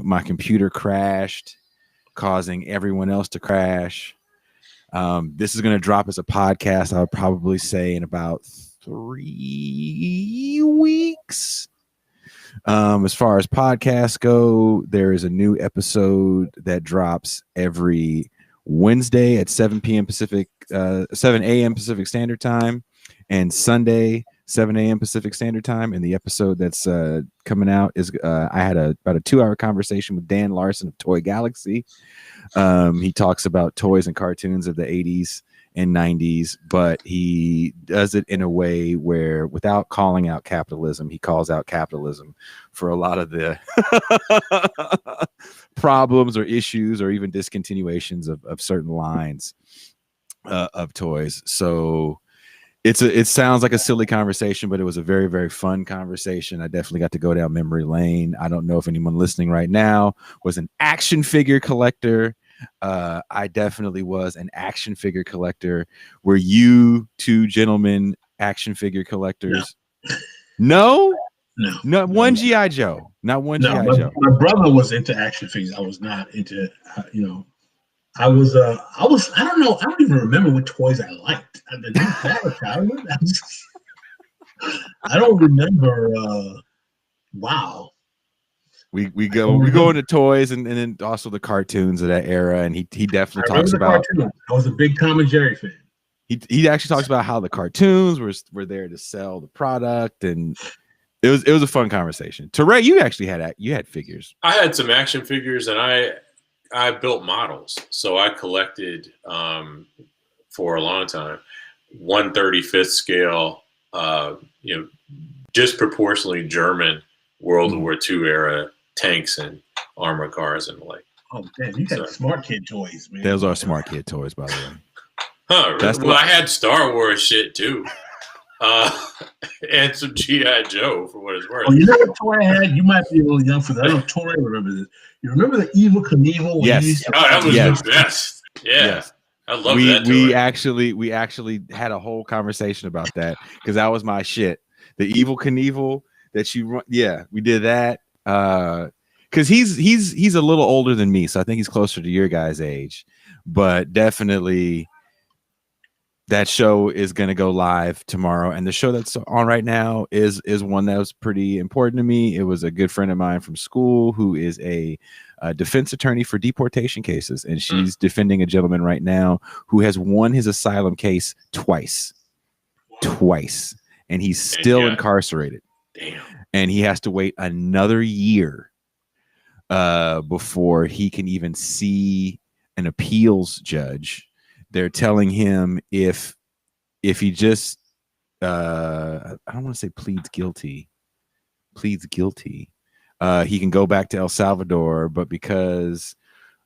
my computer crashed, causing everyone else to crash. This is going to drop as a podcast, I would probably say in about 3 weeks. As far as podcasts go, there is a new episode that drops every Wednesday at 7 a.m. Pacific Standard Time, and Sunday 7 a.m. Pacific Standard Time. And the episode that's coming out is I had about a 2-hour conversation with Dan Larson of Toy Galaxy. He talks about toys and cartoons of the 80s and 90s, but he does it in a way where, without calling out capitalism, he calls out capitalism for a lot of the problems or issues or even discontinuations of certain lines of toys. So it sounds like a silly conversation, but it was a very, very fun conversation. I definitely got to go down memory lane. I don't know if anyone listening right now was an action figure collector. I definitely was an action figure collector. Were you two gentlemen action figure collectors? No. Not one G.I. Joe. Not one G.I. Joe. My brother was into action figures. I was not into, I was, I don't know. I don't even remember what toys I liked. I don't remember. Wow. We go into toys and then also the cartoons of that era, and he definitely talks about. Cartoons. I was a big Tom and Jerry fan. He actually talks about how the cartoons were there to sell the product, and it was a fun conversation. Toure, you actually had figures. I had some action figures, and I built models, so I collected for a long time 1/35th scale, disproportionately German World War II era tanks and armored cars and the like. Oh damn, you got smart kid toys, man. Those are smart kid toys, by the way. Huh? Well, I had Star Wars shit too, and some G.I. Joe for what it's worth. Oh, you know what toy I had? You might be a little young for that. I don't know if Toure remember this. You remember the Evil Knievel? Yes. That was the best. Yeah. Yes. I love that. We actually had a whole conversation about that because that was my shit. The Evil Knievel that you run. Yeah, we did that. Because he's a little older than me, so I think he's closer to your guys' age. But definitely, that show is going to go live tomorrow, and the show that's on right now is one that was pretty important to me. It was a good friend of mine from school who is a defense attorney for deportation cases, and she's defending a gentleman right now who has won his asylum case twice, and he's still incarcerated. Damn. And he has to wait another year before he can even see an appeals judge. They're telling him if he just I don't want to say pleads guilty, he can go back to El Salvador, but because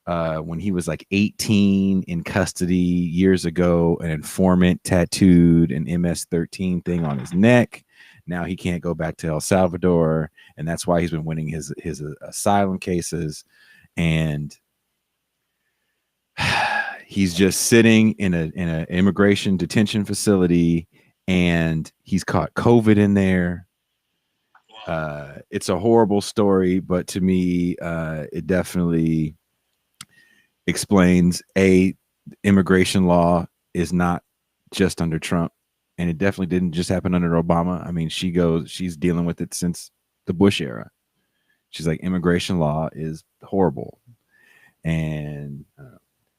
when he was like 18 in custody years ago, an informant tattooed an MS-13 thing on his neck. Now he can't go back to El Salvador, and that's why he's been winning his asylum cases. And he's just sitting in an immigration detention facility, and he's caught COVID in there. It's a horrible story, but to me, it definitely explains immigration law is not just under Trump. And it definitely didn't just happen under Obama. I mean, she's dealing with it since the Bush era. She's like, immigration law is horrible. And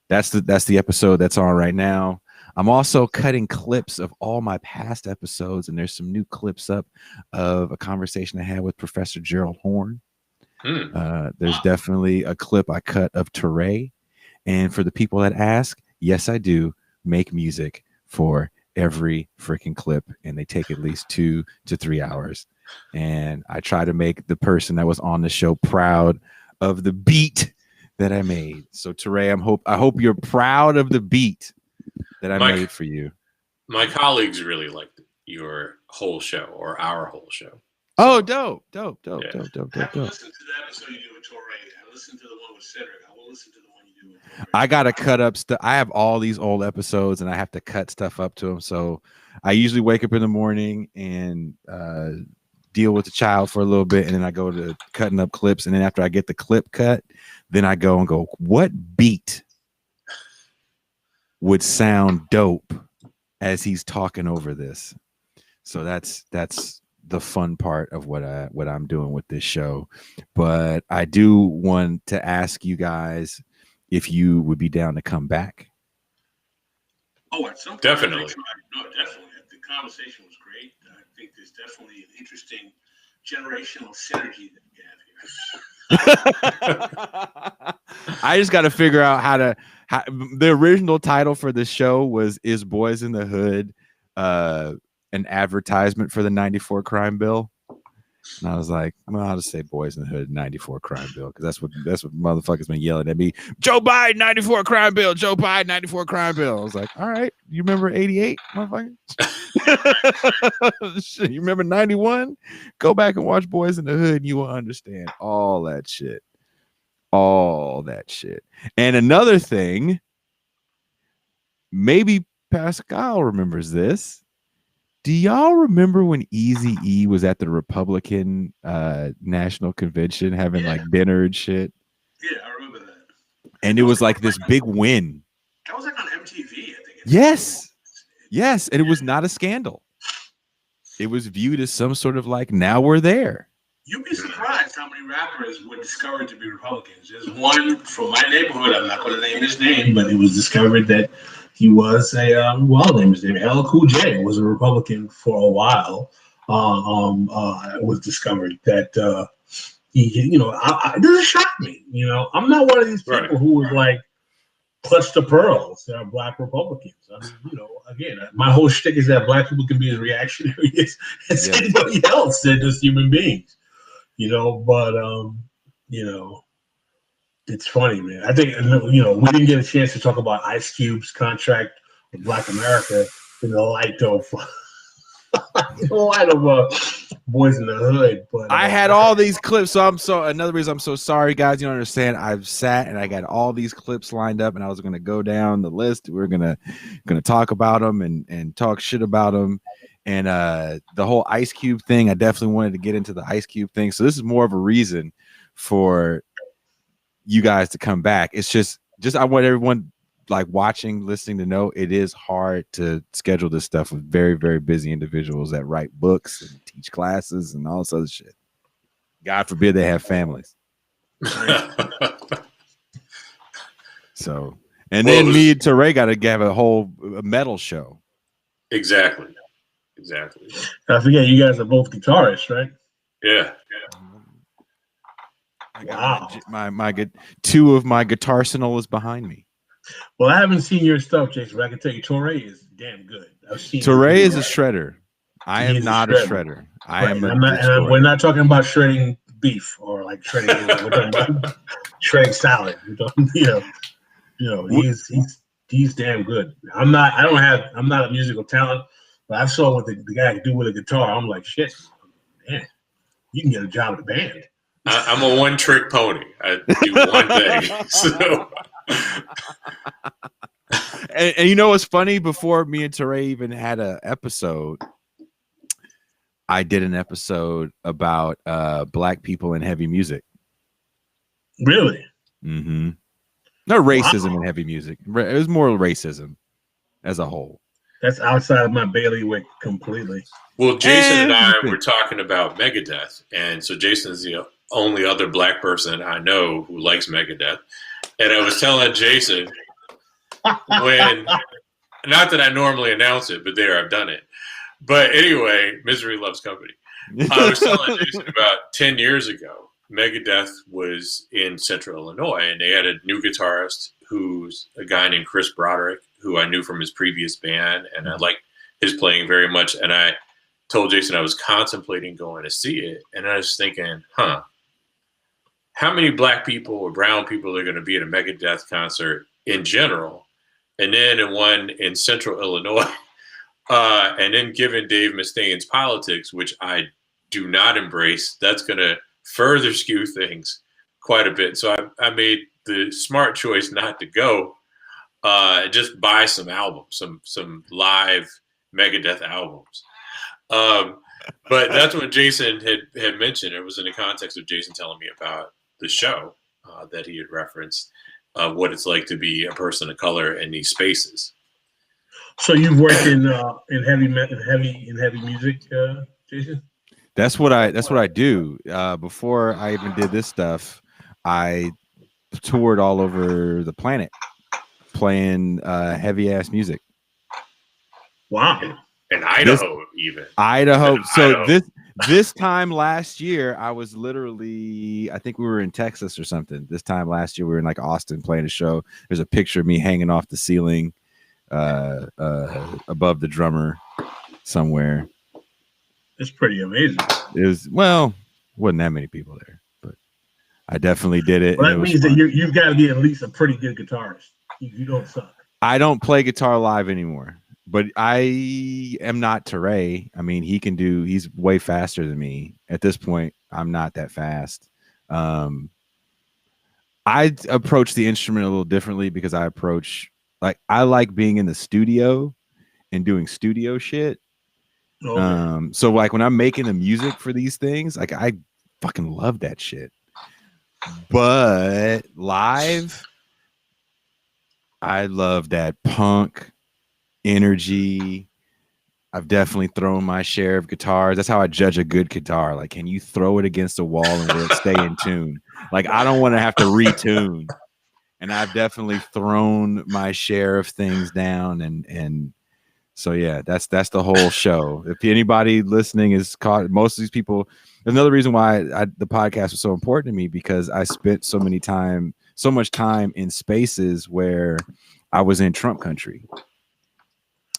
that's the episode that's on right now. I'm also cutting clips of all my past episodes, and there's some new clips up of a conversation I had with Professor Gerald Horn. There's definitely a clip I cut of Toure. And for the people that ask, yes, I do make music for every freaking clip, and they take at least 2 to 3 hours. And I try to make the person that was on the show proud of the beat that I made. So Toure, I hope you're proud of the beat that I made for you. My colleagues really liked your whole show, or our whole show. Oh, dope. I haven't listened to the episode you do with Toure. I listened to the one with Cedric. I will listen to the one you do with Toure. I gotta cut up stuff. I have all these old episodes, and I have to cut stuff up to them. So I usually wake up in the morning and deal with the child for a little bit, and then I go to cutting up clips, and then after I get the clip cut, then I go and go, what beat would sound dope as he's talking over this? So that's the fun part of what I'm doing with this show. But I do want to ask you guys if you would be down to come back. Oh, at some point, definitely. No, definitely. The conversation was great. I think there's definitely an interesting generational synergy that we have here. I just got to figure out how the original title for the show was "Is Boyz N Tha Hood an advertisement for the '94 crime bill?" And I was like, well, I'll just say Boyz N Tha Hood '94 crime bill, because that's what motherfuckers been yelling at me. Joe Biden '94 crime bill. Joe Biden '94 crime bill. I was like, all right, you remember '88, motherfucker? You remember '91? Go back and watch Boyz N Tha Hood, and you will understand all that shit. All that shit. And another thing, maybe Pascal remembers this. Do y'all remember when Eazy-E was at the Republican National Convention having like dinner and shit? Yeah, I remember that. And it was like this big win. That was like on MTV, I think. Yes. Yes. And it was not a scandal. It was viewed as some sort of like, now we're there. You'd be surprised how many rappers were discovered to be Republicans. There's one from my neighborhood. I'm not going to name his name, but it was discovered that he was name his name. LL Cool J was a Republican for a while. It was discovered that it doesn't shock me. I'm not one of these people who was like clutch the pearls that are black Republicans. I mean, again, my whole shtick is that black people can be as reactionary as anybody else. They're just human beings. But it's funny, man. I think, we didn't get a chance to talk about Ice Cube's contract with Black America in the light of Boyz N Tha Hood. But I had all these clips. Another reason I'm so sorry, guys. You don't understand. I've sat and I got all these clips lined up, and I was going to go down the list. We are gonna talk about them and talk shit about them. And the whole Ice Cube thing, I definitely wanted to get into the Ice Cube thing. So this is more of a reason for you guys to come back. It's just I want everyone like watching, listening to know it is hard to schedule this stuff with very, very busy individuals that write books and teach classes and all this other shit. God forbid they have families. So, and then me and Toure got to have a whole metal show. Exactly. I forget, you guys are both guitarists, right? Yeah. I got my two of my guitar arsenal is behind me. Well, I haven't seen your stuff, Jason, but I can tell you Toure is damn good. Toure is a shredder. I am not a shredder. I am we're not talking about shredding beef or like shredding. We're talking about shredding salad. He's damn good. I'm not a musical talent, but I saw what the guy could do with a guitar. I'm like, shit, man, you can get a job at a band. I'm a one-trick pony. I do one thing. So. And you know what's funny? Before me and Toure even had an episode, I did an episode about black people in heavy music. Really? Mm-hmm. No racism in heavy music. It was more racism as a whole. That's outside of my bailiwick completely. Well, Jason and I were talking about Megadeth, and so Jason's the only other black person I know who likes Megadeth. And I was telling Jason when, not that I normally announce it, but I've done it. But anyway, misery loves company. I was telling Jason about 10 years ago, Megadeth was in Central Illinois, and they had a new guitarist who's a guy named Chris Broderick, who I knew from his previous band, and I liked his playing very much. And I told Jason I was contemplating going to see it, and I was thinking, how many black people or brown people are going to be at a Megadeth concert in general, and then in one in Central Illinois, and then given Dave Mustaine's politics, which I do not embrace, that's going to further skew things quite a bit. So I made the smart choice not to go, just buy some albums, some live Megadeth albums. But that's what Jason had mentioned. It was in the context of Jason telling me about the show that he had referenced, what it's like to be a person of color in these spaces. So you've worked in heavy music, Jason? That's what I do. Before I even did this stuff, I toured all over the planet playing heavy ass music. Wow. In Idaho, even. Idaho. So this time last year, I was literally, I think we were in Texas or something. This time last year, we were in like Austin playing a show. There's a picture of me hanging off the ceiling above the drummer somewhere. It's pretty amazing. It was, well, wasn't that many people there, but I definitely did it. Well, that means that you've got to be at least a pretty good guitarist. You don't suck. I don't play guitar live anymore. But I am not Toure. I mean, he's way faster than me. At this point, I'm not that fast. I approach the instrument a little differently because I like being in the studio and doing studio shit. Okay. So like when I'm making the music for these things, like I fucking love that shit. But live, I love that punk energy. I've definitely thrown my share of guitars. That's how I judge a good guitar. Like, can you throw it against a wall and will it stay in tune? Like, I don't want to have to retune. And I've definitely thrown my share of things down. And so yeah, that's the whole show. If anybody listening is caught, most of these people, another reason why the podcast was so important to me, because I spent so much time in spaces where I was in Trump country.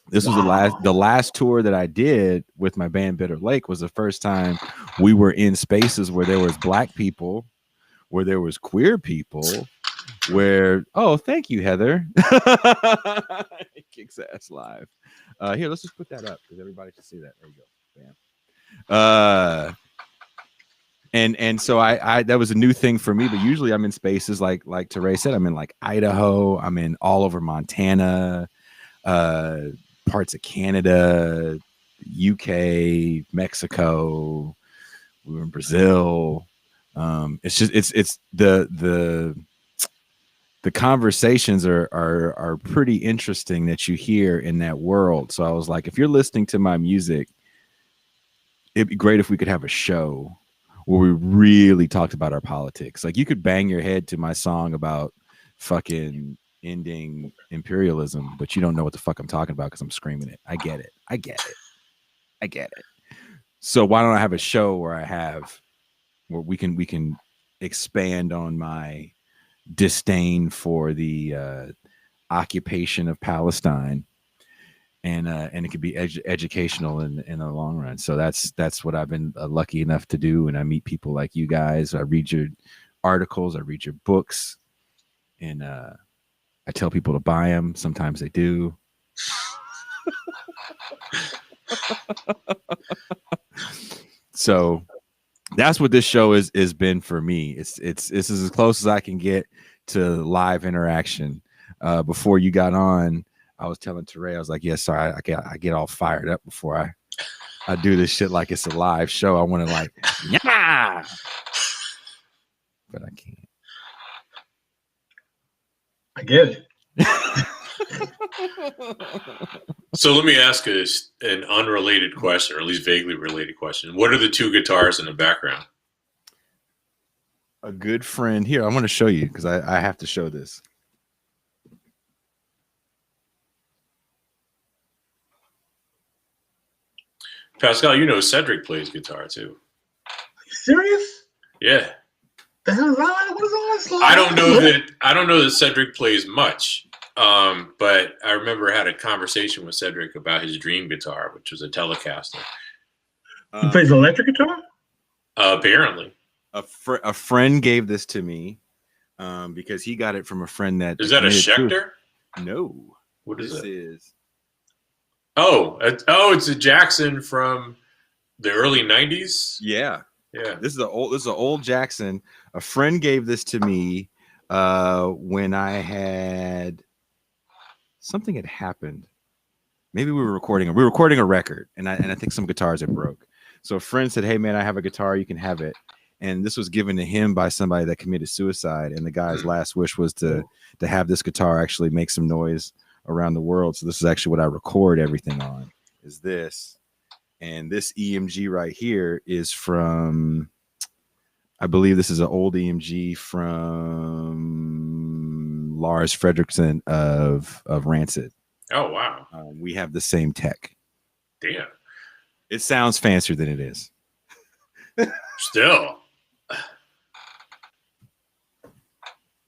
This was the last tour that I did with my band Bitter Lake was the first time we were in spaces where there was black people, where there was queer people, where, oh, thank you, Heather. Kicks ass live. Here, let's just put that up because everybody can see that. There you go. Bam. And so I that was a new thing for me, but usually I'm in spaces like Toure said, I'm in like Idaho, I'm in all over Montana, parts of Canada, UK, Mexico, we were in Brazil. It's just it's the conversations are pretty interesting that you hear in that world. So I was like, if you're listening to my music, it'd be great if we could have a show where we really talked about our politics. Like, you could bang your head to my song about fucking ending imperialism, but you don't know what the fuck I'm talking about because I'm screaming it. I get it. So why don't I have a show where we can expand on my disdain for the occupation of Palestine, and it could be educational in the long run. So that's what I've been lucky enough to do. And I meet people like you guys. I read your articles, I read your books, and I tell people to buy them. Sometimes they do. So that's what this show is been for me. It's as close as I can get to live interaction. Before you got on, I was telling Toure, I was like, yes, sorry, I get all fired up before I do this shit like it's a live show. I want to like, yeah, but I can't. I get it. So let me ask an unrelated question, or at least vaguely related question. What are the two guitars in the background? A good friend here. I want to show you because I have to show this. Pascal, you know Cedric plays guitar too. Are you serious? Yeah. The hell is that? What is all this like? I don't know that Cedric plays much. But I remember I had a conversation with Cedric about his dream guitar, which was a Telecaster. He plays electric guitar? Apparently. A friend gave this to me because he got it from a friend that... Is that a Schecter? No. What is it? Is... Oh, it's a Jackson from the early 90s? Yeah. Yeah. This is an old Jackson. A friend gave this to me when I had... Something had happened. Maybe we were recording a record, and I think some guitars had broke. So a friend said, "Hey man, I have a guitar. You can have it." And this was given to him by somebody that committed suicide. And the guy's last wish was to have this guitar actually make some noise around the world. So this is actually what I record everything on. Is this, and this EMG right here is from, I believe this is an old EMG from Lars Fredriksson of Rancid. Oh wow! We have the same tech. Damn. It sounds fancier than it is. Still.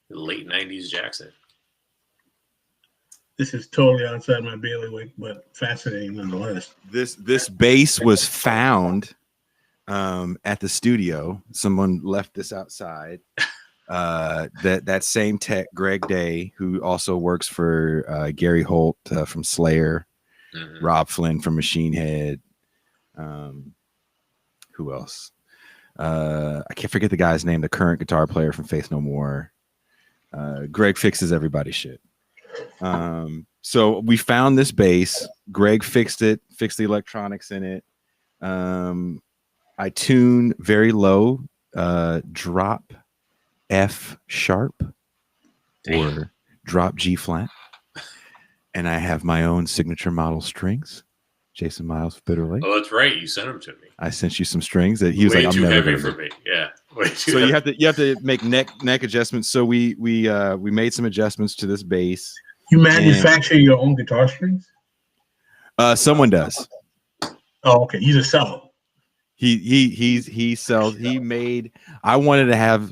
Late 90s Jackson. This is totally outside my bailiwick, but fascinating nonetheless. This bass was found at the studio. Someone left this outside. That same tech, Greg Day, who also works for Gary Holt from Slayer, Rob Flynn from Machine Head. Who else? I can't forget the guy's name, the current guitar player from Faith No More. Greg fixes everybody's shit. So we found this bass. Greg fixed it, fixed the electronics in it. I tuned very low, drop F sharp or drop G flat. And I have my own signature model strings. Jason Miles Bitterly. Oh, that's right. You sent them to me. I sent you some strings that he was way like, "I'm too never heavy for me." Yeah. So you have to make neck adjustments. So we made some adjustments to this bass. You manufacture your own guitar strings? Someone does. Oh, okay. You just sell them. He sells. He made. I wanted to have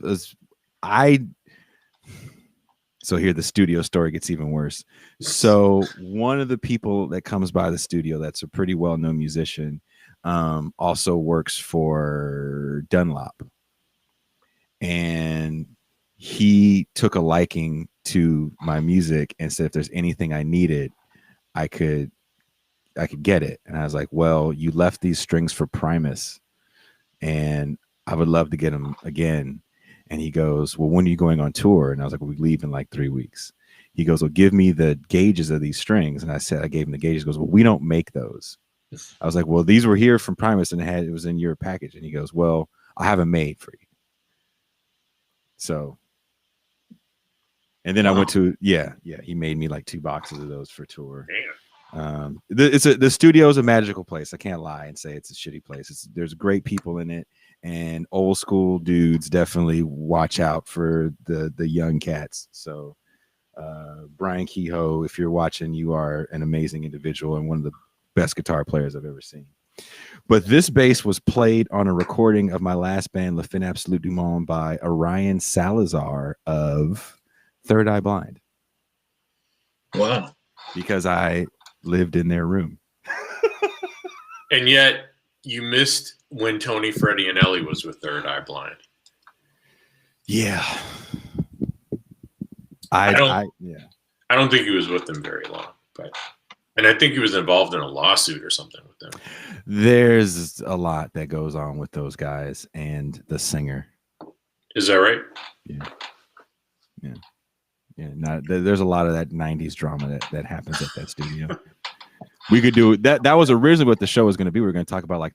So here the studio story gets even worse. So one of the people that comes by the studio, that's a pretty well-known musician, also works for Dunlop. And he took a liking to my music and said, if there's anything I needed, I could get it. And I was like, well, you left these strings for Primus and I would love to get them again. And he goes, well, when are you going on tour? And I was like, well, we leave in like 3 weeks. He goes, well, give me the gauges of these strings. And I said, I gave him the gauges. He goes, well, we don't make those. I was like, well, these were here from Primus and it was in your package. And he goes, well, I have them made for you. So, and then I went to, he made me like 2 boxes of those for tour. Damn. The studio is a magical place. I can't lie and say it's a shitty place. There's great people in it. And old school dudes definitely watch out for the young cats. So Brian Kehoe, if you're watching, you are an amazing individual and one of the best guitar players I've ever seen. But this bass was played on a recording of my last band, Le Fin Absolute du Monde, by Orion Salazar of Third Eye Blind. Wow. Because I lived in their room. And yet you missed when Tony, Freddie, and Ellie was with Third Eye Blind. Yeah. I don't think he was with them very long, and I think he was involved in a lawsuit or something with them. There's a lot that goes on with those guys and the singer. Is that right? Yeah. There's a lot of that 90s drama that happens at that studio. We could do that. That was originally what the show was going to be. We were going to talk about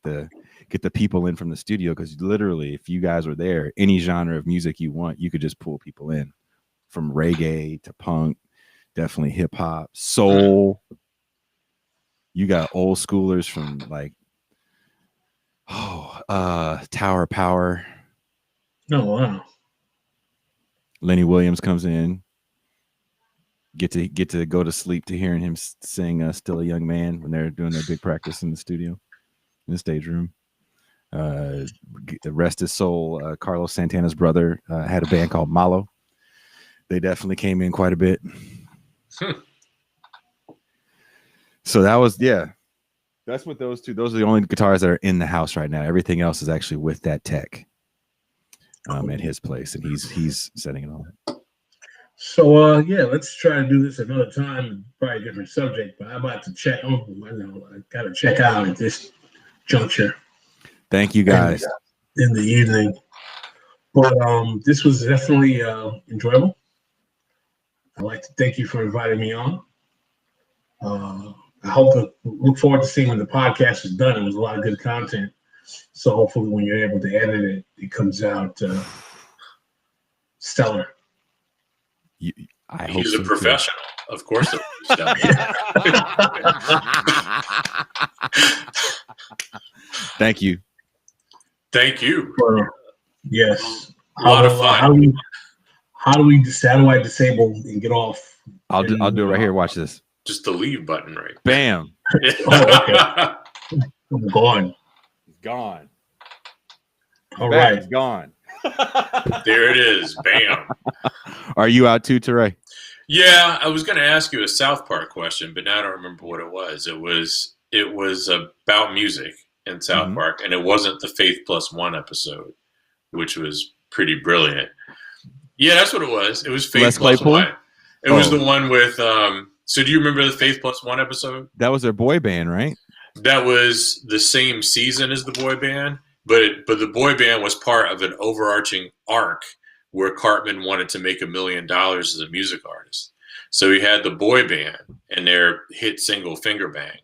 get the people in from the studio, because literally, if you guys were there, any genre of music you want, you could just pull people in, from reggae to punk, definitely hip hop, soul. You got old schoolers from like Tower Power. Oh wow. Lenny Williams comes in. Get to go to sleep to hearing him sing "Still a Young Man" when they're doing their big practice in the studio, in the stage room. Rest his soul. Carlos Santana's brother had a band called Malo. They definitely came in quite a bit. So that was, that's what those two. Those are the only guitars that are in the house right now. Everything else is actually with that tech at his place, and he's setting it all up. So let's try to do this another time. Probably a different subject, but I'm about to check. I gotta check out at this juncture. Thank you guys. In the evening, but this was definitely enjoyable. I'd like to thank you for inviting me on. I look forward to seeing when the podcast is done. It was a lot of good content. So hopefully when you're able to edit it, it comes out stellar. I hope He's so a professional. Too. Of course it will be Thank you. Thank you. Yes. A lot of fun. How do I disable and get off? I'll do it right here. Watch this. Just the leave button, right? Bam. Okay. I'm gone. It's gone. All right. It's gone. There it is. Bam. Are you out too, Toure? Yeah, I was going to ask you a South Park question, but now I don't remember what it was. It was about music in South Park, and it wasn't the Faith Plus One episode, which was pretty brilliant. Yeah, that's what it was. It was Faith Plus One. It was the one with. So, do you remember the Faith Plus One episode? That was their boy band, right? That was the same season as the boy band, but the boy band was part of an overarching arc where Cartman wanted to make $1 million as a music artist. So he had the boy band and their hit single "Finger Bang,"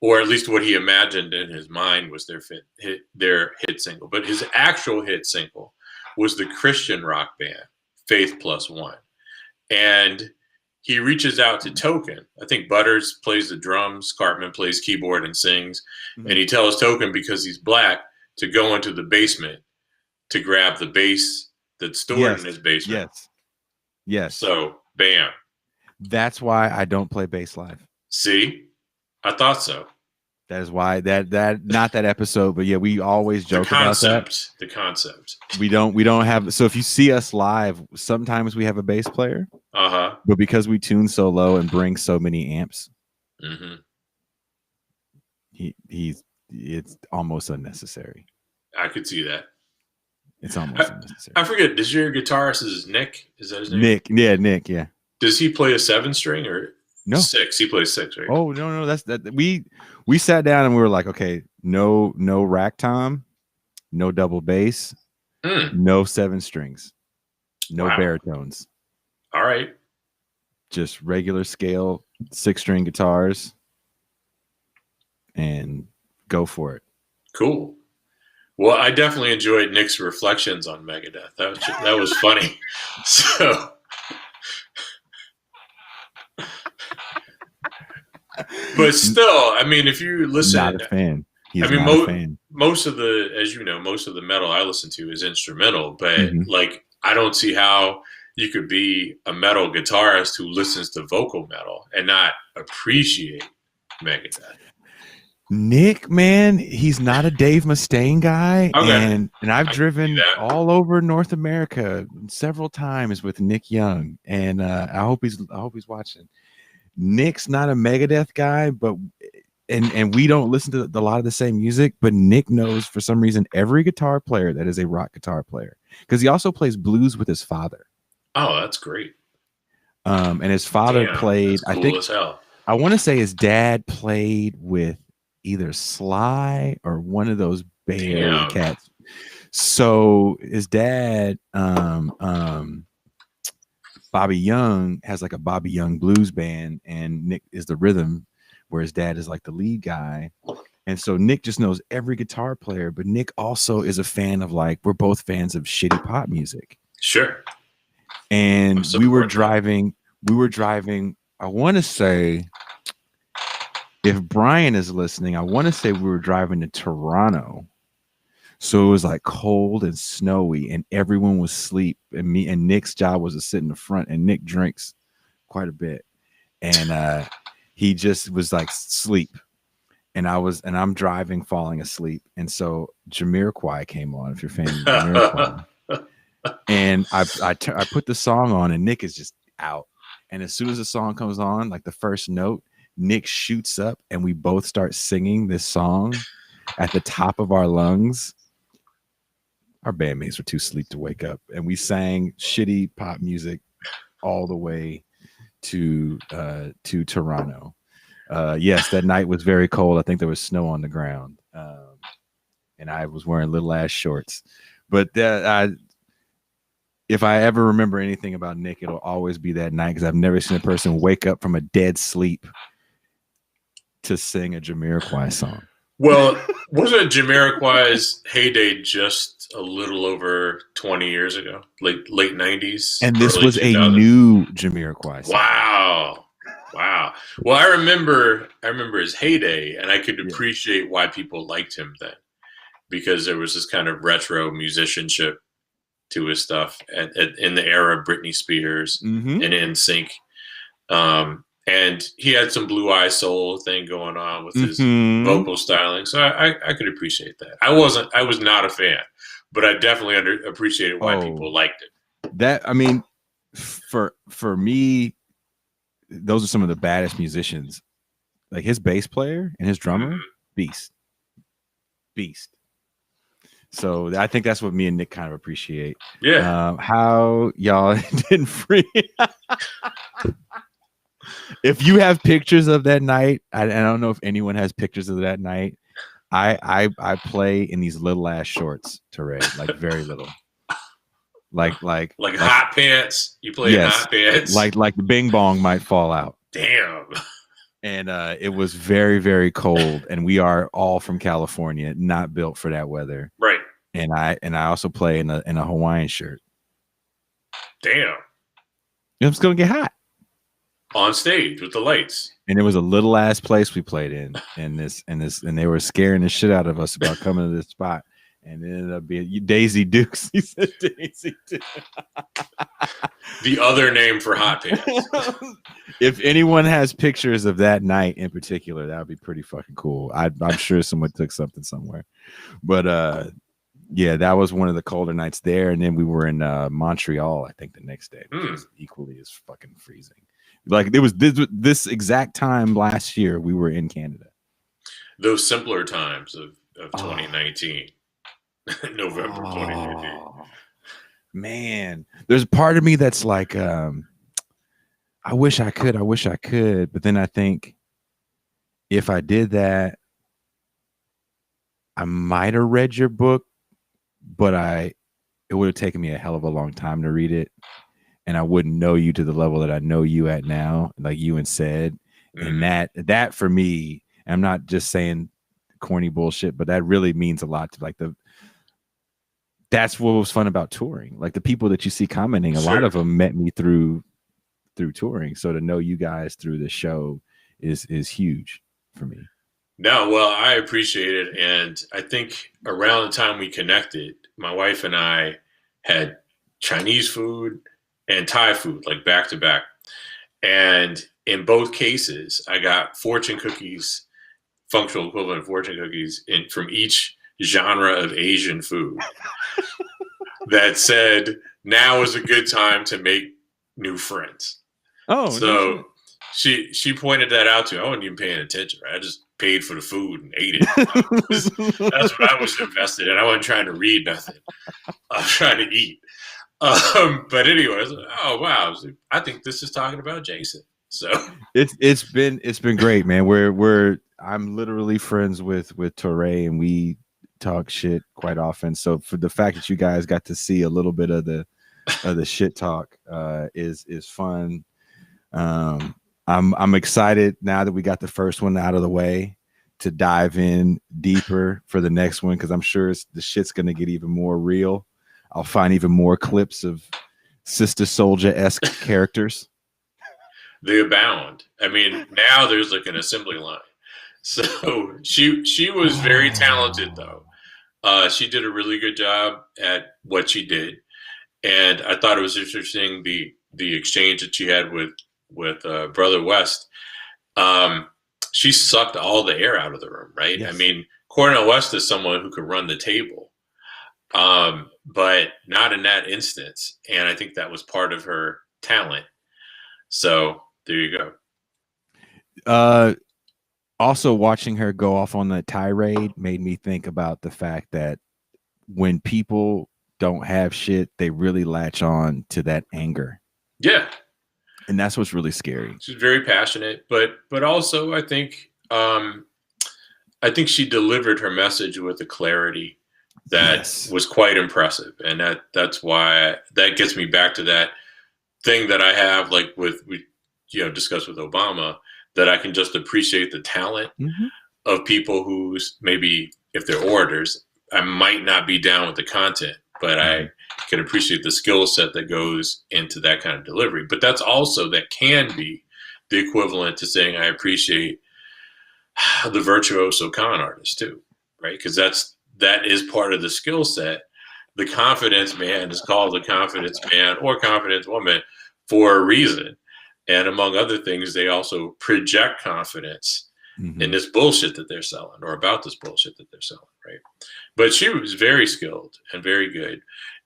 or at least what he imagined in his mind was their hit single. But his actual hit single was the Christian rock band Faith Plus One, and he reaches out to Token. I think Butters plays the drums, Cartman plays keyboard and sings, and he tells Token, because he's black, to go into the basement to grab the bass that's stored in his basement. Yes. So, bam. That's why I don't play bass live. See? I thought so. That is why that not that episode, but yeah, we always joke about that. The concept. We don't have. So if you see us live, sometimes we have a bass player. But because we tune so low and bring so many amps, it's almost unnecessary. I could see that. It's almost unnecessary. I forget. Does your guitarist is Nick? Is that his name? Nick. Yeah, Nick. Yeah. Does he play a 7-string or no 6? He plays 6, right? Oh no, that's that. We sat down and we were like, okay, no rack tom, no double bass, no 7 strings, no baritones. All right. Just regular scale 6-string guitars, and go for it. Cool. Well, I definitely enjoyed Nick's reflections on Megadeth. That was funny. So, but still, I mean, if you listen, not a fan. He's not a fan. Most of the, as you know, most of the metal I listen to is instrumental. But like, I don't see how you could be a metal guitarist who listens to vocal metal and not appreciate Megadeth. Nick, man, he's not a Dave Mustaine guy, and I've driven all over North America several times with Nick Young, and I hope he's watching. Nick's not a Megadeth guy, but and we don't listen to a lot of the same music, but Nick knows for some reason every guitar player that is a rock guitar player, because he also plays blues with his father. Oh, that's great. And his father played. Cool, I think as hell. I want to say his dad played with either Sly or one of those Bay Area cats. So his dad, Bobby Young, has like a Bobby Young blues band, and Nick is the rhythm, where his dad is like the lead guy. And so Nick just knows every guitar player, but Nick also is a fan of, like, we're both fans of shitty pop music. Sure. And we were driving, I want to say, if Brian is listening, I want to say we were driving to Toronto. So it was like cold and snowy, and everyone was asleep. And Nick's job was to sit in the front, and Nick drinks quite a bit. And he just was like sleep. And I'm driving, falling asleep. And so Jamiroquai came on, if you're a fan of Jamiroquai. And I put the song on, and Nick is just out. And as soon as the song comes on, like the first note, Nick shoots up, and we both start singing this song at the top of our lungs. Our bandmates were too asleep to wake up, and we sang shitty pop music all the way to Toronto. Yes, that night was very cold. I think there was snow on the ground, and I was wearing little ass shorts. But if I ever remember anything about Nick, it'll always be that night, because I've never seen a person wake up from a dead sleep to sing a Jamiroquai song. Well, wasn't Jamiroquai's heyday just a little over 20 years ago? Late 90s? And this was 2000s? a new Jamiroquai song. Wow. Well, I remember his heyday, and I could appreciate why people liked him then, because there was this kind of retro musicianship to his stuff in the era of Britney Spears and NSYNC. And he had some Blue Eye Soul thing going on with his vocal styling. So I could appreciate that. I was not a fan, but I definitely appreciated why people liked it. That, I mean, for me, those are some of the baddest musicians. Like his bass player and his drummer, beast. So I think that's what me and Nick kind of appreciate. Yeah. How y'all didn't free. If you have pictures of that night, I don't know if anyone has pictures of that night. I play in these little ass shorts, Toure, like very little. Like hot pants. You play in hot pants. Like the bing bong might fall out. Damn. And it was very, very cold, and we are all from California, not built for that weather. Right. And I also play in a Hawaiian shirt. Damn. It's gonna get hot. On stage with the lights. And it was a little ass place we played in, and they were scaring the shit out of us about coming to this spot. And it ended up being Daisy Dukes. He said Daisy Dukes. The other name for hot pants. If anyone has pictures of that night in particular, that would be pretty fucking cool. I'm sure someone took something somewhere. But yeah, that was one of the colder nights there. And then we were in Montreal, I think, the next day, which was equally as fucking freezing. Like it was this exact time last year we were in Canada. Those simpler times of 2019. November 2019. Man, there's a part of me that's like, I wish I could, but then I think if I did that, I might have read your book, but it would have taken me a hell of a long time to read it, and I wouldn't know you to the level that I know you at now, like you and said, and that for me, I'm not just saying corny bullshit, but that really means a lot to like that's what was fun about touring. Like the people that you see commenting, a lot of them met me through touring. So to know you guys through the show is huge for me. No, well, I appreciate it. And I think around the time we connected, my wife and I had Chinese food and Thai food, like back to back. And in both cases, I got fortune cookies, functional equivalent of fortune cookies from each genre of Asian food that said, now is a good time to make new friends. Oh, so she pointed that out to me. I wasn't even paying attention, right? I just paid for the food and ate it. That's what I was invested in. I wasn't trying to read nothing. I was trying to eat. But anyway, I was like, oh wow, I think this is talking about Jason. So it's been great, man. I'm literally friends with Toure, and we talk shit quite often. So for the fact that you guys got to see a little bit of the shit talk is fun. I'm excited now that we got the first one out of the way to dive in deeper for the next one, because I'm sure the shit's gonna get even more real. I'll find even more clips of Sister Soldier-esque characters. They abound. I mean, now there's like an assembly line. So she was very talented, though. She did a really good job at what she did, and I thought it was interesting the exchange that she had with Brother West. She sucked all the air out of the room, right? Yes. I mean, Cornel West is someone who could run the table, but not in that instance. And I think that was part of her talent. So there you go. Also, watching her go off on the tirade made me think about the fact that when people don't have shit, they really latch on to that anger. Yeah. And that's what's really scary. She's very passionate, but also I think she delivered her message with a clarity that was quite impressive. And that's why that gets me back to that thing that I have, like we discussed with Obama, that I can just appreciate the talent, of people who's maybe, if they're orators, I might not be down with the content, but I can appreciate the skill set that goes into that kind of delivery. But that can be the equivalent to saying I appreciate the virtuoso con artist too, right? Because that is part of the skill set. The confidence man is called the confidence man or confidence woman for a reason. And among other things, they also project confidence in this bullshit that they're selling, or about this bullshit that they're selling, right? But she was very skilled and very good.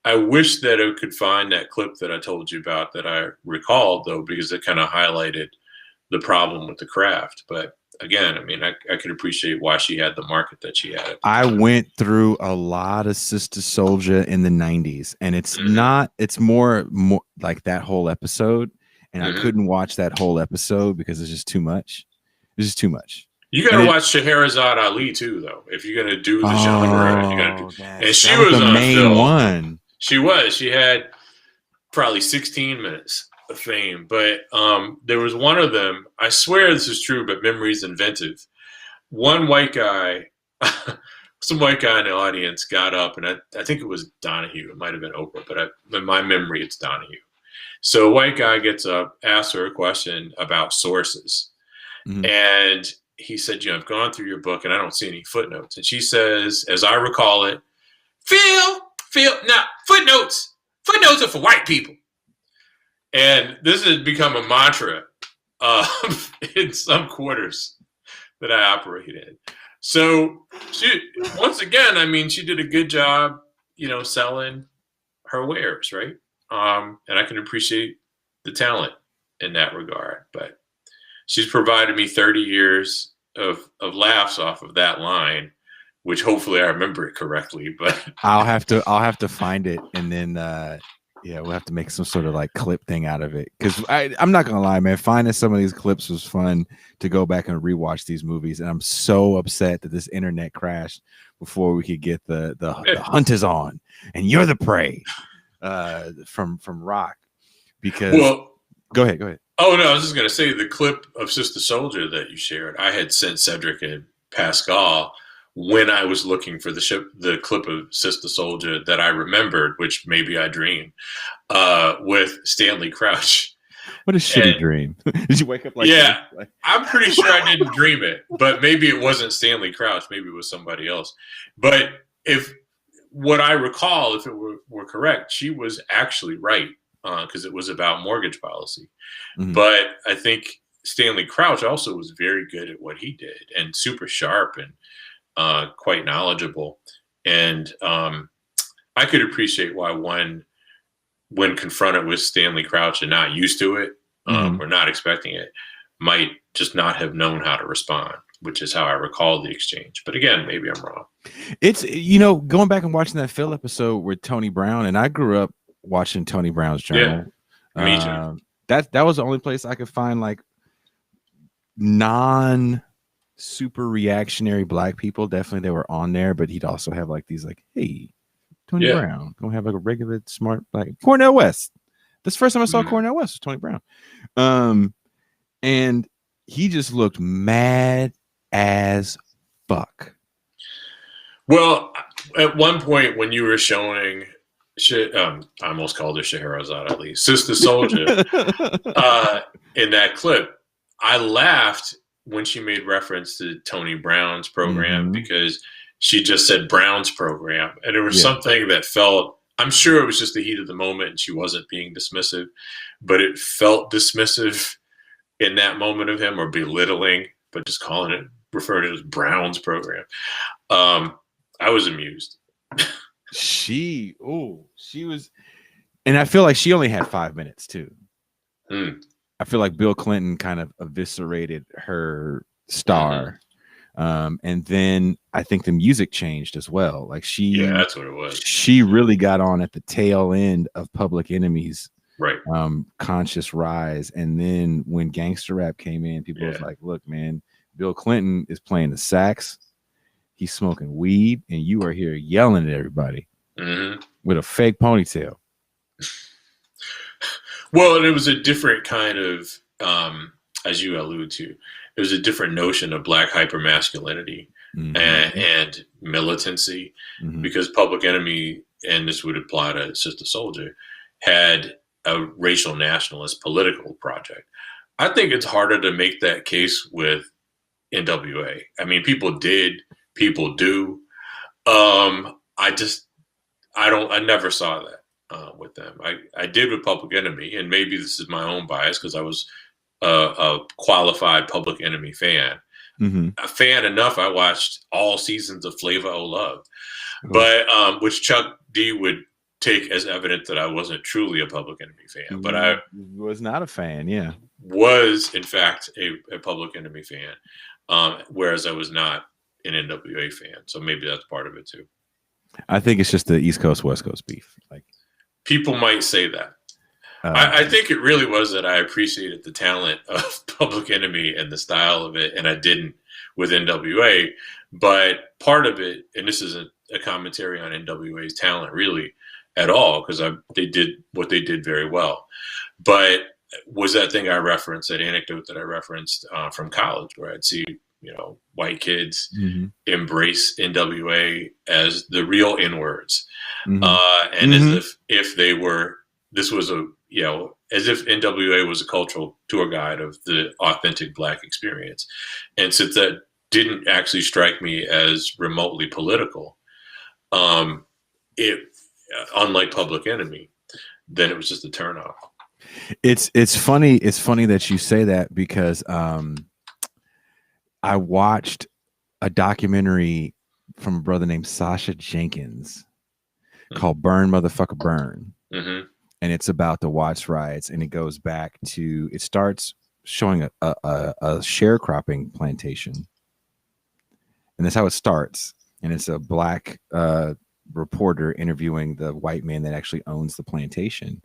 I wish that I could find that clip that I told you about that I recalled, though, because it kind of highlighted the problem with the craft. But again, I mean, I could appreciate why she had the market that she had. I went through a lot of Sister Souljah in the 90s, and it's more like that whole episode. And I couldn't watch that whole episode because it's just too much. It's just too much. You got to watch Scheherazade Ali too, though, if you're going to do the genre. You gotta do, and she was the on main film. one. She was. She had probably 16 minutes of fame, but there was one of them. I swear this is true, but memory's inventive. One white guy, some white guy in the audience got up, and I think it was Donahue. It might have been Oprah, but in my memory, it's Donahue. So a white guy gets up, asks her a question about sources. And he said, I've gone through your book and I don't see any footnotes. And she says, as I recall it, Phil, now footnotes are for white people. And this has become a mantra in some quarters that I operate in. So once again, I mean, she did a good job, selling her wares, right? And I can appreciate the talent in that regard, but she's provided me 30 years of laughs off of that line, which hopefully I remember it correctly. But I'll have to find it, and then we'll have to make some sort of like clip thing out of it. Because I'm not gonna lie, man, finding some of these clips was fun to go back and rewatch these movies. And I'm so upset that this internet crashed before we could get the hunt is on and you're the prey from Rock. Because go ahead. Oh, no, I was just going to say the clip of Sister Souljah that you shared, I had sent Cedric and Pascal when I was looking for the clip of Sister Souljah that I remembered, which maybe I dreamed, with Stanley Crouch. What a shitty dream. Did you wake up like that? Yeah, I'm pretty sure I didn't dream it, but maybe it wasn't Stanley Crouch. Maybe it was somebody else. But if what I recall, if it were correct, she was actually right. Because it was about mortgage policy. But I think Stanley Crouch also was very good at what he did and super sharp and quite knowledgeable. And I could appreciate why one, when confronted with Stanley Crouch and not used to it or not expecting it, might just not have known how to respond, which is how I recall the exchange. But again, maybe I'm wrong. It's, going back and watching that Phil episode with Tony Brown, and I grew up watching Tony Brown's Journal. Yeah, me too. That was the only place I could find like non super reactionary black people. Definitely they were on there, but he'd also have like these like, hey, Tony Brown, gonna have like a regular smart black Cornell West. This first time I saw Cornell West was Tony Brown. And he just looked mad as fuck. Well, at one point when you were showing I almost called her Scheherazade Ali, Sister Souljah, in that clip, I laughed when she made reference to Tony Brown's program because she just said Brown's program. And there was something that felt, I'm sure it was just the heat of the moment and she wasn't being dismissive, but it felt dismissive in that moment of him, or belittling, but just referring to it as Brown's program. I was amused. She was, and I feel like she only had 5 minutes too. I feel like Bill Clinton kind of eviscerated her star. And then I think the music changed as well. Like that's what it was. She really got on at the tail end of Public Enemy's conscious rise. And then when gangster rap came in, people was like, look, man, Bill Clinton is playing the sax. He's smoking weed, and you are here yelling at everybody with a fake ponytail. Well, and it was a different kind of, as you allude to, it was a different notion of black hypermasculinity and militancy, because Public Enemy, and this would apply to Sister Soldier, had a racial nationalist political project. I think it's harder to make that case with NWA. I mean, people do. I never saw that with them. I did with Public Enemy, and maybe this is my own bias because I was a qualified Public Enemy fan. A fan enough, I watched all seasons of Flavor of Love, but which Chuck D would take as evidence that I wasn't truly a Public Enemy fan. But I was not a fan. Yeah, was in fact a Public Enemy fan, whereas I was not an NWA fan. So maybe that's part of it too. I think it's just the East Coast West Coast beef. Like, people might say that. I think it really was that I appreciated the talent of Public Enemy and the style of it, and I didn't with NWA. But part of it, and this isn't a commentary on NWA's talent really at all, because they did what they did very well. But was that thing I referenced, that anecdote that I referenced from college, where I'd see, white kids embrace NWA as the real N-words, and as if they were, this was as if NWA was a cultural tour guide of the authentic black experience. And since that didn't actually strike me as remotely political, unlike Public Enemy, then it was just a turnoff. It's funny. It's funny that you say that, because I watched a documentary from a brother named Sasha Jenkins called Burn Motherfucker Burn. And it's about the Watts riots, and it goes back to, it starts showing a sharecropping plantation. And that's how it starts. And it's a black reporter interviewing the white man that actually owns the plantation.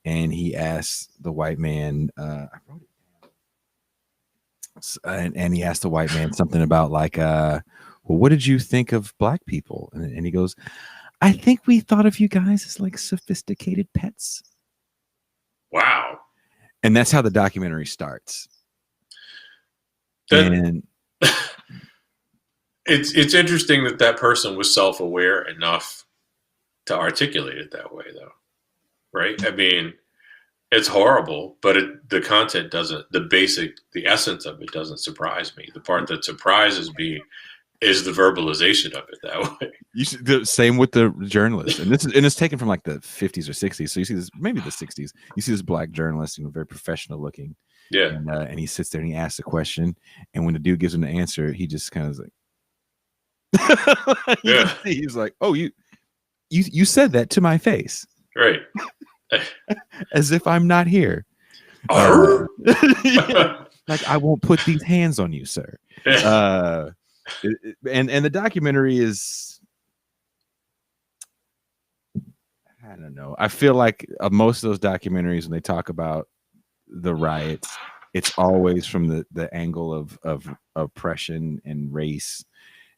And he asks the white man, I wrote it down. And he asked the white man something about like, well, what did you think of black people? And he goes, I think we thought of you guys as like sophisticated pets. Wow. And that's how the documentary starts. And it's interesting that person was self-aware enough to articulate it that way, though. Right? I mean, it's horrible, but the content doesn't, the essence of it doesn't surprise me. The part that surprises me is the verbalization of it that way. The same with the journalist, and it's taken from like the 50s or 60s. So you see this, maybe the 60s. You see this black journalist, very professional looking. Yeah. And he sits there and he asks a question, and when the dude gives him the answer, he just kind of like, yeah. He's like, "Oh, you said that to my face, right?" As if I'm not here. Yeah. Like, I won't put these hands on you, sir. And the documentary is, I don't know. I feel like most of those documentaries, when they talk about the riots, it's always from the angle of oppression and race,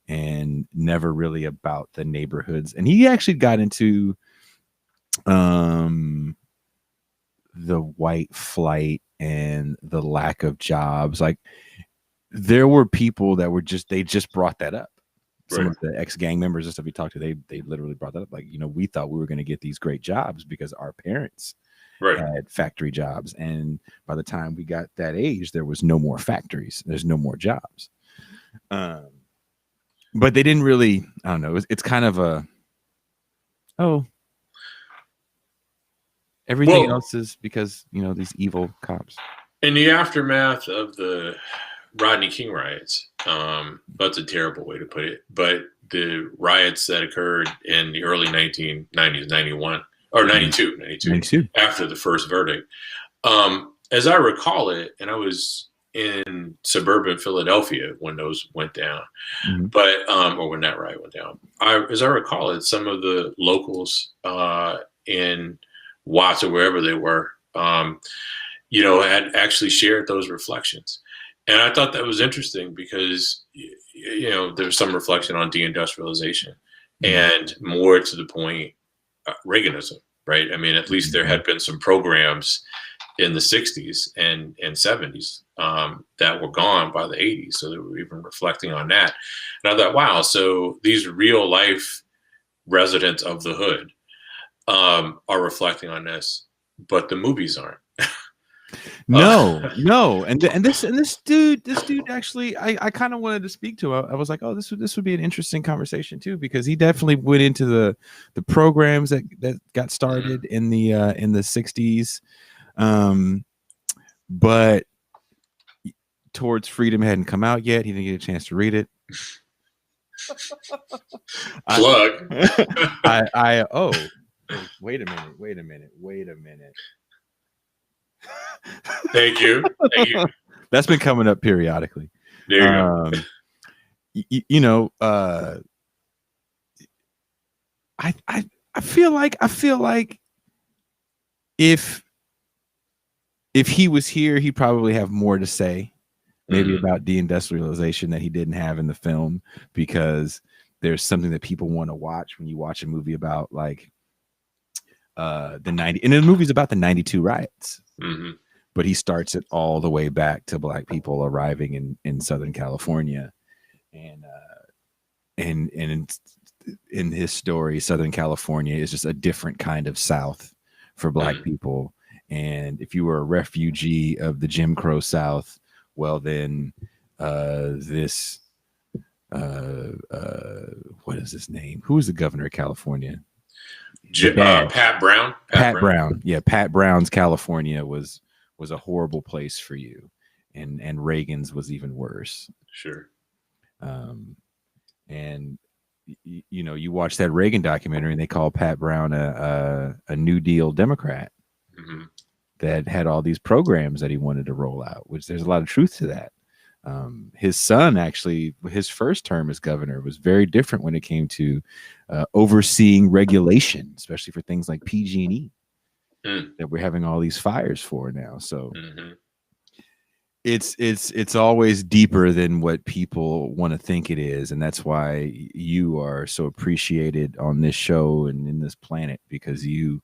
and never really about the neighborhoods. And he actually got into the white flight and the lack of jobs. Like, there were people that were they just brought that up. Some of the ex-gang members and stuff we talked to, they literally brought that up. Like, we thought we were going to get these great jobs because our parents had factory jobs. And by the time we got that age, there was no more factories. There's no more jobs. But they didn't really, I don't know. It's kind of everything else is because, these evil cops. In the aftermath of the Rodney King riots, that's a terrible way to put it, but the riots that occurred in the early 1990s, 91 or 92, after the first verdict, as I recall it, and I was in suburban Philadelphia when those went down, but or when that riot went down, as I recall it, some of the locals in Watts or wherever they were, had actually shared those reflections. And I thought that was interesting because, there was some reflection on deindustrialization and, more to the point, Reaganism, right? I mean, at least there had been some programs in the 60s and 70s that were gone by the 80s. So they were even reflecting on that. And I thought, wow, so these real life residents of the hood are reflecting on this, but the movies aren't. No. And this dude actually, I kind of wanted to speak to. I was like, oh, this would be an interesting conversation too, because he definitely went into the programs that got started in the 60s. But Towards Freedom hadn't come out yet. He didn't get a chance to read it. Plug. Wait a minute. Thank you. That's been coming up periodically. There you go. I feel like if he was here, he'd probably have more to say, maybe about deindustrialization that he didn't have in the film, because there's something that people want to watch when you watch a movie about like the movie's about the 92 riots. But he starts it all the way back to Black people arriving in Southern California, and in his story, Southern California is just a different kind of South for Black people. And if you were a refugee of the Jim Crow South, well, then this what is his name? Who is the governor of California? Pat Brown. Pat Brown. Yeah, Pat Brown's California was a horrible place for you, and Reagan's was even worse. Sure. And you watch that Reagan documentary, and they call Pat Brown a New Deal Democrat that had all these programs that he wanted to roll out, which there's a lot of truth to that. His son, actually, his first term as governor was very different when it came to overseeing regulation, especially for things like PG&E that we're having all these fires for now. So it's always deeper than what people want to think it is, and that's why you are so appreciated on this show and in this planet, because you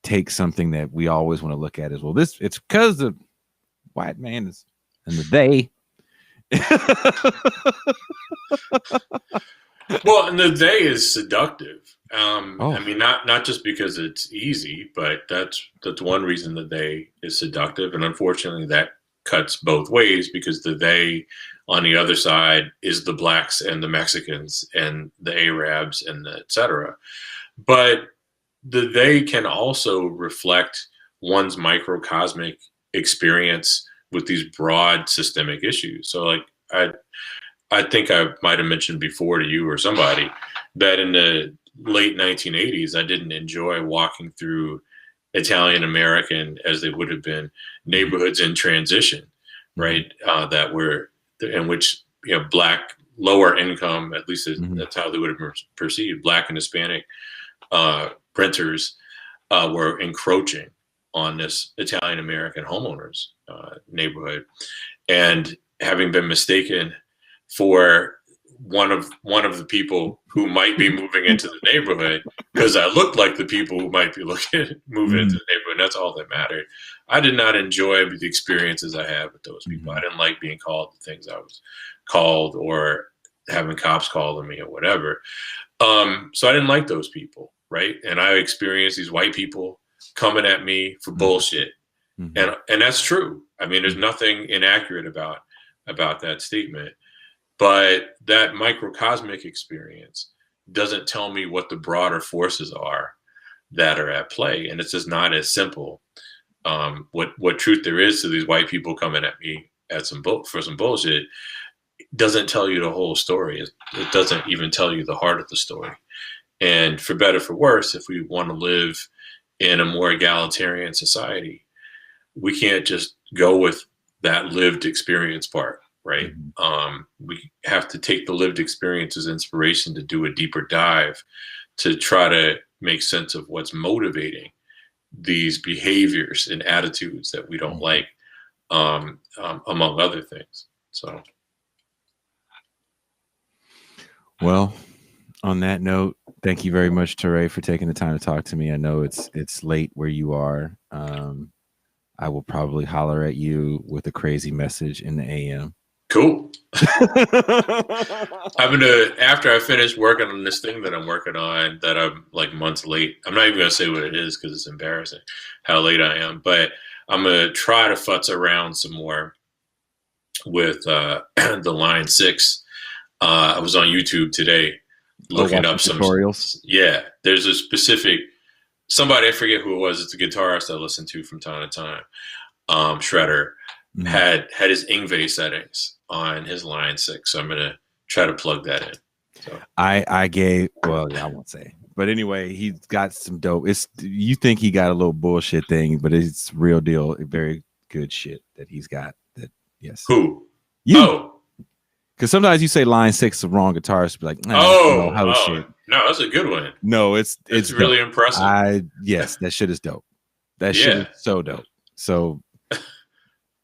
take something that we always want to look at as, well, it's because the white man is and the they. Well, and the they is seductive. I mean, not just because it's easy, but that's one reason the they is seductive. And unfortunately, that cuts both ways, because the they on the other side is the Blacks and the Mexicans and the Arabs and the et cetera. But the they can also reflect one's microcosmic experience with these broad systemic issues. So like I think I might have mentioned before to you or somebody that in the late 1980s, I didn't enjoy walking through Italian American, as they would have been, neighborhoods in transition, right? That were in which, Black, lower income, at least that's how they would have been perceived, Black and Hispanic renters were encroaching on this Italian American homeowners neighborhood, and having been mistaken for one of the people who might be moving into the neighborhood, because I looked like the people who might be moving into the neighborhood. And that's all that mattered. I did not enjoy the experiences I had with those people. I didn't like being called the things I was called, or having cops call on me or whatever. So I didn't like those people, right? And I experienced these white people coming at me for bullshit. And that's true. I mean, there's nothing inaccurate about that statement. But that microcosmic experience doesn't tell me what the broader forces are that are at play. And it's just not as simple. What truth there is to these white people coming at me for some bullshit doesn't tell you the whole story. It doesn't even tell you the heart of the story. And for better, for worse, if we want to live in a more egalitarian society, we can't just go with that lived experience part. Right. We have to take the lived experience as inspiration to do a deeper dive, to try to make sense of what's motivating these behaviors and attitudes that we don't like, among other things. So. Well, On that note, thank you very much, Toure, for taking the time to talk to me. I know it's late where you are. I will probably holler at you with a crazy message in the AM. Cool. I'm gonna, after I finish working on this thing that I'm working on, that I'm like months late. I'm not even gonna say what it is because it's embarrassing how late I am. But I'm gonna try to futz around some more with the Line 6. I was on YouTube today looking up some tutorials. Yeah, there's a specific somebody, I forget who it was. It's a guitarist I listen to from time to time. Shredder had his Ingve settings on his Line 6, so I'm gonna try to plug that in. So I gave, well, yeah, I won't say, but anyway, he's got some dope. You think he got a little bullshit thing, but it's real deal, very good shit that he's got. That yes. Who? You. Oh. Because sometimes you say Line 6 is the wrong guitarist, be like, shit. No, that's a good one. No, it's really dope. impressive. Yes, that shit is dope. That shit is so dope. So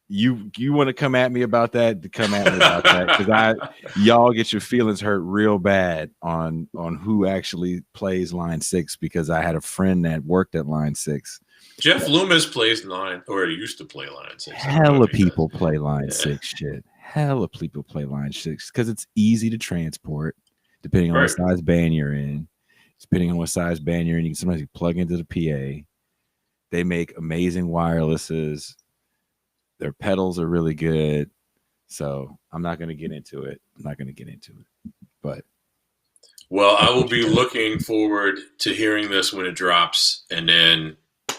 you want to come at me about that? Come at me about that, because y'all get your feelings hurt real bad on who actually plays Line 6, because I had a friend that worked at Line 6. Jeff Loomis plays Line, or he used to play Line 6. Hella people play Line 6 shit. Hella people play Line 6 because it's easy to transport, depending on what size band you're in. Depending on what size band you're in, you can sometimes plug into the PA. They make amazing wirelesses. Their pedals are really good. So I'm not going to get into it. But well, I will be looking forward to hearing this when it drops, and then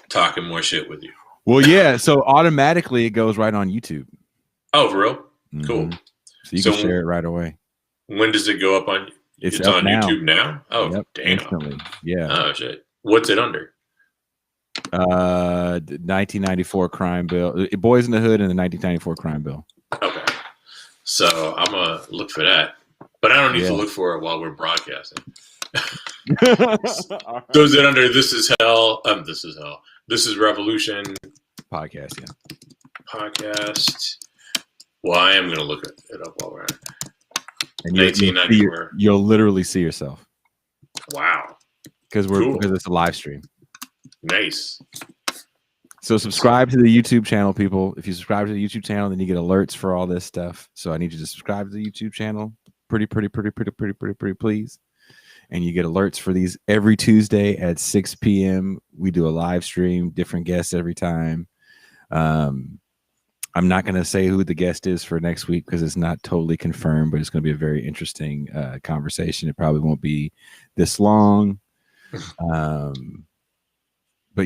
talking more shit with you. Well, yeah. So automatically it goes right on YouTube. Oh, for real? Cool. So you can share it right away. When does it go up on? It's on now. YouTube now. Oh, yep, damn! Instantly. Yeah. Oh shit! What's it under? 1994 crime bill. Boyz N Tha Hood and the 1994 crime bill. Okay. So I'm gonna look for that, but I don't need to look for it while we're broadcasting. So is it under This Is Hell? This Is Hell. This Is Revolution podcast. Yeah. Podcast. Well, I am going to look it up while we're at it. And 1994. You'll literally see yourself. Wow. Because it's a live stream. Nice. So subscribe to the YouTube channel, people. If you subscribe to the YouTube channel, then you get alerts for all this stuff. So I need you to subscribe to the YouTube channel. Pretty, please. And you get alerts for these every Tuesday at 6 p.m. We do a live stream, different guests every time. I'm not going to say who the guest is for next week because it's not totally confirmed, but it's going to be a very interesting conversation. It probably won't be this long. But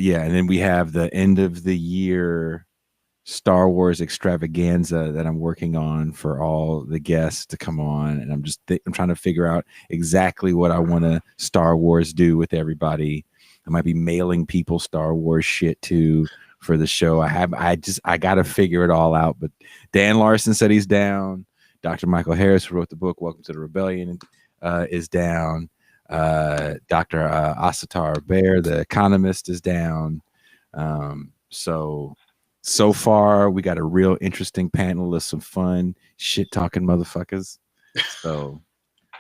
yeah, and then we have the end of the year Star Wars extravaganza that I'm working on for all the guests to come on. And I'm just I'm trying to figure out exactly what I want to Star Wars do with everybody. I might be mailing people Star Wars shit too for the show. I got to figure it all out. But Dan Larson said he's down. Dr. Michael Harris, who wrote the book Welcome to the Rebellion, is down. Dr. Dr.Toure Reed, the economist, is down. So far we got a real interesting panel of some fun shit talking motherfuckers. So,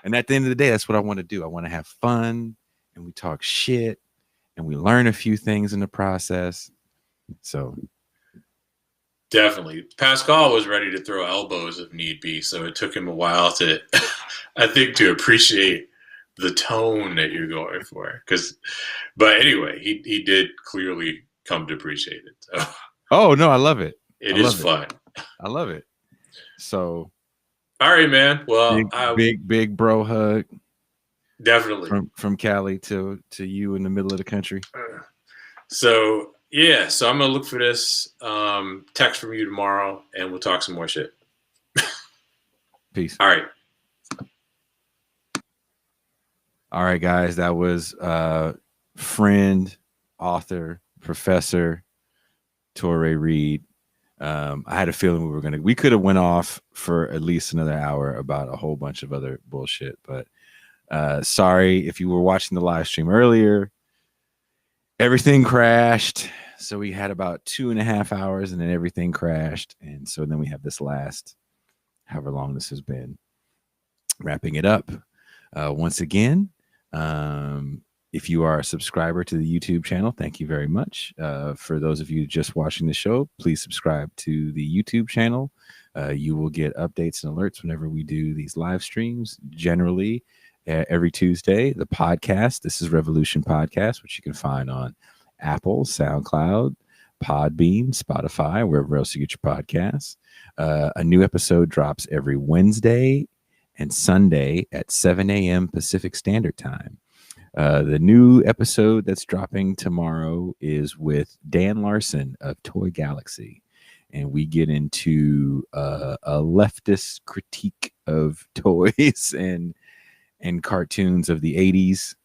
and at the end of the day, that's what I want to do. I want to have fun, and we talk shit, and we learn a few things in the process. So definitely, Pascal was ready to throw elbows if need be, so it took him a while to I think to appreciate the tone that you're going for. But anyway, he did clearly come to appreciate it. So. Oh no, I love it. It is fun. I love it. So all right, man. Well, big bro hug. Definitely from Cali to you in the middle of the country. So yeah, so I'm gonna look for this text from you tomorrow, and we'll talk some more shit. Peace. All right. All right, guys. That was friend, author, professor Toure Reed. I had a feeling we could have went off for at least another hour about a whole bunch of other bullshit, but sorry if you were watching the live stream earlier. Everything crashed. So we had about 2.5 hours and then everything crashed. And so then we have this last, however long this has been, wrapping it up. Once again, If you are a subscriber to the YouTube channel, thank you very much. For those of you just watching the show, please subscribe to the YouTube channel. You will get updates and alerts whenever we do these live streams, generally every Tuesday. The podcast, This is Revolution Podcast, which you can find on Apple, SoundCloud, Podbean, Spotify, wherever else you get your podcasts. A new episode drops every Wednesday and Sunday at 7 a.m. Pacific Standard Time. The new episode that's dropping tomorrow is with Dan Larson of Toy Galaxy. And we get into a leftist critique of toys and cartoons of the 80s.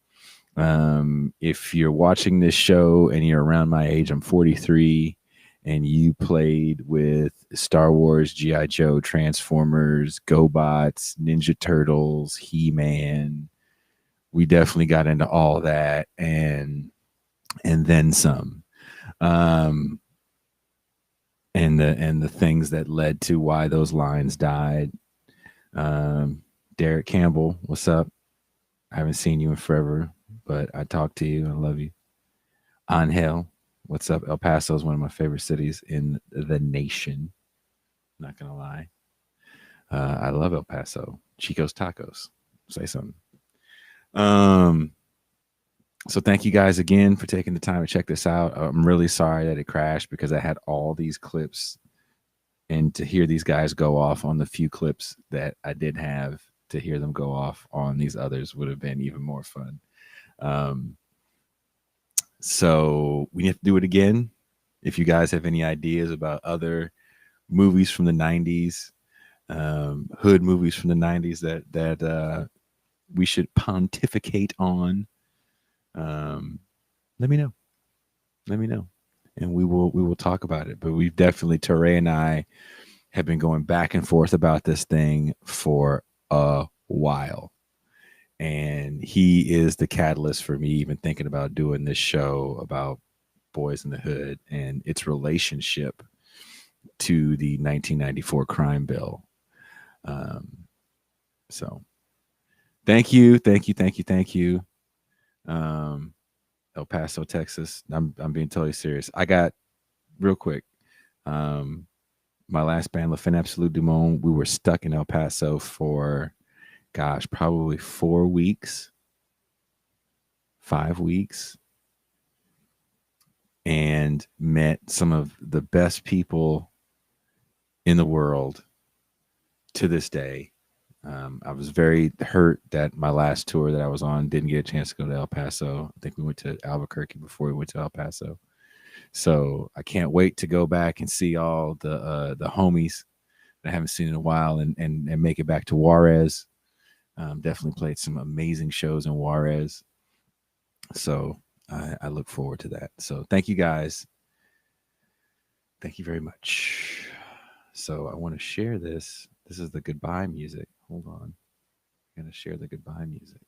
If you're watching this show and you're around my age, I'm 43, and you played with Star Wars, G.I. Joe, Transformers, GoBots, Ninja Turtles, He-Man, we definitely got into all that and then some. And the things that led to why those lines died. Derek Campbell, what's up? I haven't seen you in forever, but I talk to you. I love you. Angel, what's up? El Paso is one of my favorite cities in the nation. Not gonna lie. I love El Paso. Chico's Tacos. Say something. So thank you guys again for taking the time to check this out. I'm really sorry that it crashed because I had all these clips, and to hear these guys go off on the few clips that I did have, to hear them go off on these others would have been even more fun. So we have to do it again. If you guys have any ideas about other movies from the 90s, hood movies from the 90s that we should pontificate on, let me know. And we will talk about it. But we've definitely, Toure and I have been going back and forth about this thing for a while. And he is the catalyst for me even thinking about doing this show about Boyz N Tha Hood and its relationship to the 1994 crime bill. So thank you. El Paso, Texas. I'm being totally serious. I got real quick. My last band, La Fin Absolute du Monde, we were stuck in El Paso for, probably 4 weeks, 5 weeks, and met some of the best people in the world to this day. I was very hurt that my last tour that I was on didn't get a chance to go to El Paso. I think we went to Albuquerque before we went to El Paso. So I can't wait to go back and see all the homies that I haven't seen in a while and make it back to Juarez. Definitely played some amazing shows in Juarez. So I look forward to that. So thank you guys. Thank you very much. So I want to share this. This is the goodbye music. Hold on. I'm going to share the goodbye music.